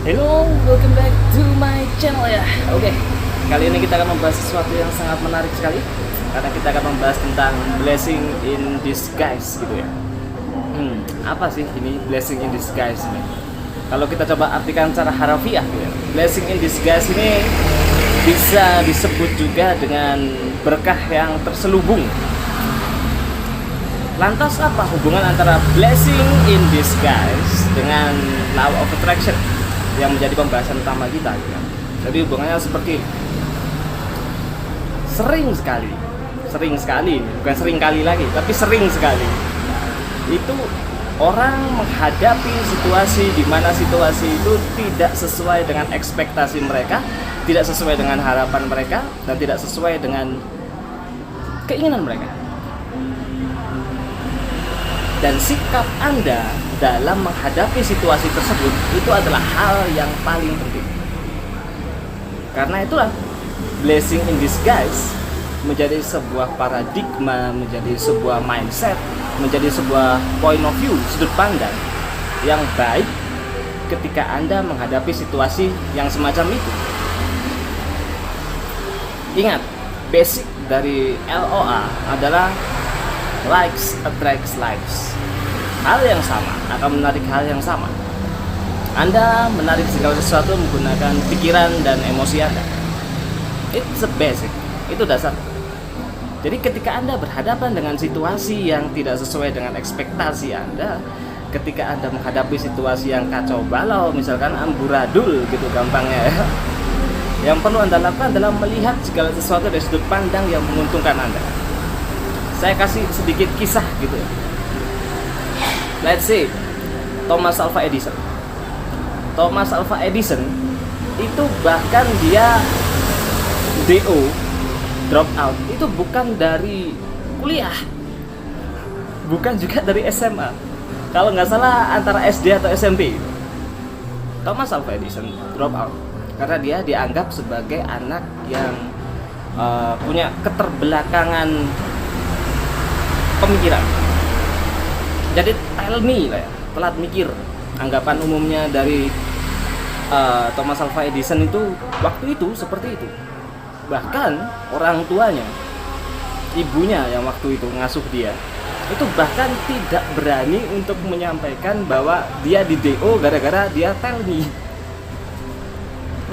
Hello, welcome back to my channel ya. Oke, kali ini kita akan membahas sesuatu yang sangat menarik sekali. Karena kita akan membahas tentang blessing in disguise gitu ya. Apa sih ini blessing in disguise ini? Kalau kita coba artikan secara harafiah gitu ya, blessing in disguise ini bisa disebut juga dengan berkah yang terselubung. Lantas apa hubungan antara blessing in disguise dengan law of attraction yang menjadi pembahasan utama kita gitu. Jadi hubungannya seperti sering sekali, bukan sering kali lagi, tapi sering sekali itu orang menghadapi situasi di mana situasi itu tidak sesuai dengan ekspektasi mereka, tidak sesuai dengan harapan mereka, dan tidak sesuai dengan keinginan mereka. Dan sikap Anda dalam menghadapi situasi tersebut itu adalah hal yang paling penting. Karena itulah blessing in disguise menjadi sebuah paradigma, menjadi sebuah mindset, menjadi sebuah point of view, sudut pandang yang baik ketika Anda menghadapi situasi yang semacam itu. Ingat, basic dari LOA adalah likes attracts likes. Hal yang sama akan menarik hal yang sama. Anda menarik segala sesuatu menggunakan pikiran dan emosi Anda. It's a basic, itu dasar. Jadi ketika Anda berhadapan dengan situasi yang tidak sesuai dengan ekspektasi Anda, ketika Anda menghadapi situasi yang kacau balau, misalkan amburadul gitu gampangnya ya, yang perlu Anda lakukan adalah melihat segala sesuatu dari sudut pandang yang menguntungkan Anda. Saya kasih sedikit kisah gitu. Let's say Thomas Alva Edison. Thomas Alva Edison itu bahkan dia DO, drop out, itu bukan dari kuliah, bukan juga dari SMA. Kalau nggak salah antara SD atau SMP. Thomas Alva Edison drop out karena dia dianggap sebagai anak yang punya keterbelakangan pemikiran. Jadi tell me lah ya, telat mikir. Anggapan umumnya dari Thomas Alva Edison itu waktu itu seperti itu. Bahkan orang tuanya, ibunya yang waktu itu ngasuh dia, itu bahkan tidak berani untuk menyampaikan bahwa dia di DO gara-gara dia tell me.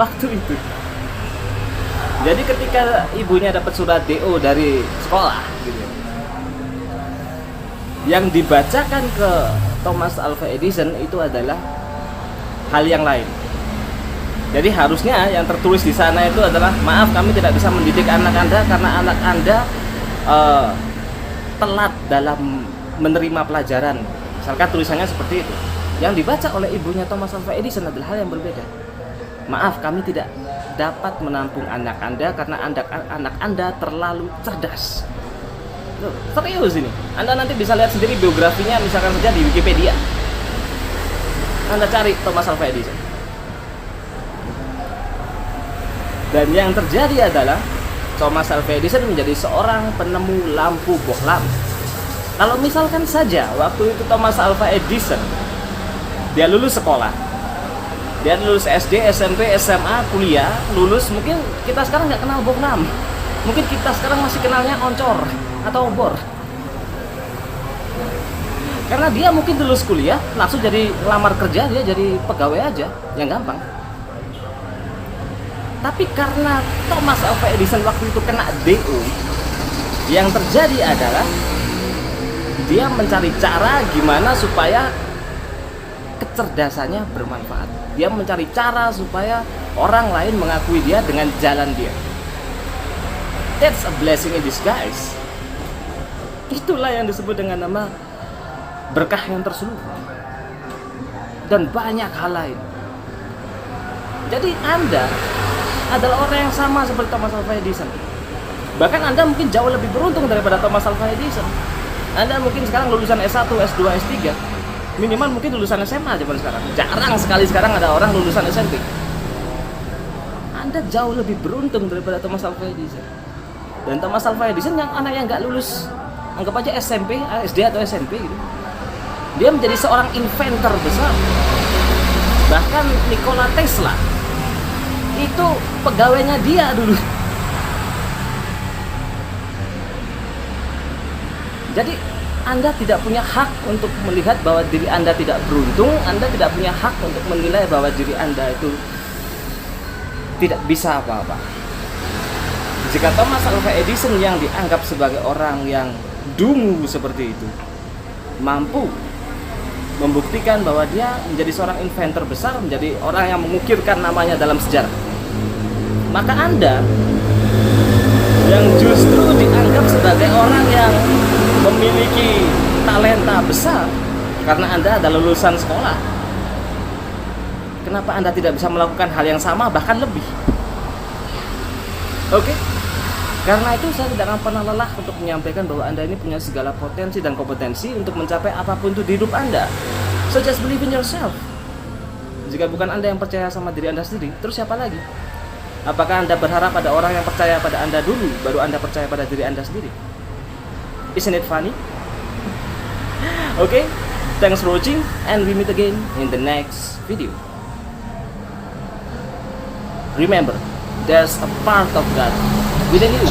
Waktu itu. Jadi ketika ibunya dapat surat DO dari sekolah gitu, yang dibacakan ke Thomas Alva Edison itu adalah hal yang lain. Jadi harusnya yang tertulis di sana itu adalah, maaf kami tidak bisa mendidik anak Anda karena anak Anda telat dalam menerima pelajaran. Misalkan tulisannya seperti itu. Yang dibaca oleh ibunya Thomas Alva Edison adalah hal yang berbeda. Maaf kami tidak dapat menampung anak Anda karena anak Anda terlalu cerdas. Loh, serius ini. Anda nanti bisa lihat sendiri biografinya misalkan saja di Wikipedia. Anda cari Thomas Alva Edison. Dan yang terjadi adalah Thomas Alva Edison menjadi seorang penemu lampu bohlam. Kalau misalkan saja waktu itu Thomas Alva Edison dia lulus sekolah, dia lulus SD, SMP, SMA, kuliah, lulus, mungkin kita sekarang nggak kenal bohlam. Mungkin kita sekarang masih kenalnya oncor atau obor. Karena dia mungkin lulus kuliah langsung jadi lamar kerja, dia jadi pegawai aja, yang gampang. Tapi karena Thomas Alva Edison waktu itu kena DO, yang terjadi adalah dia mencari cara gimana supaya kecerdasannya bermanfaat. Dia mencari cara supaya orang lain mengakui dia dengan jalan dia. That's a blessing in disguise. Itulah yang disebut dengan nama berkah yang terselubung. Dan banyak hal lain. Jadi Anda adalah orang yang sama seperti Thomas Alva Edison. Bahkan Anda mungkin jauh lebih beruntung daripada Thomas Alva Edison. Anda mungkin sekarang lulusan S1, S2, S3. Minimal mungkin lulusan SMA zaman sekarang. Jarang sekali sekarang ada orang lulusan SMP. Anda jauh lebih beruntung daripada Thomas Alva Edison. Dan Thomas Alva Edison yang anak yang nggak lulus, anggap aja SMP, SD atau SMP gitu, dia menjadi seorang inventor besar. Bahkan Nikola Tesla itu pegawainya dia dulu. Jadi Anda tidak punya hak untuk melihat bahwa diri Anda tidak beruntung. Anda tidak punya hak untuk menilai bahwa diri Anda itu tidak bisa apa-apa. Jika Thomas Alva Edison yang dianggap sebagai orang yang dungu seperti itu mampu membuktikan bahwa dia menjadi seorang inventor besar, menjadi orang yang mengukirkan namanya dalam sejarah, maka Anda yang justru dianggap sebagai orang yang memiliki talenta besar karena Anda adalah lulusan sekolah, kenapa Anda tidak bisa melakukan hal yang sama bahkan lebih? Oke? Karena itu saya tidak akan pernah lelah untuk menyampaikan bahwa Anda ini punya segala potensi dan kompetensi untuk mencapai apapun itu di hidup Anda. So just believe in yourself. Jika bukan Anda yang percaya sama diri Anda sendiri, terus siapa lagi? Apakah Anda berharap ada orang yang percaya pada Anda dulu, baru Anda percaya pada diri Anda sendiri? Isn't it funny? Okay, thanks for watching and we meet again in the next video. Remember, there's a part of God within you.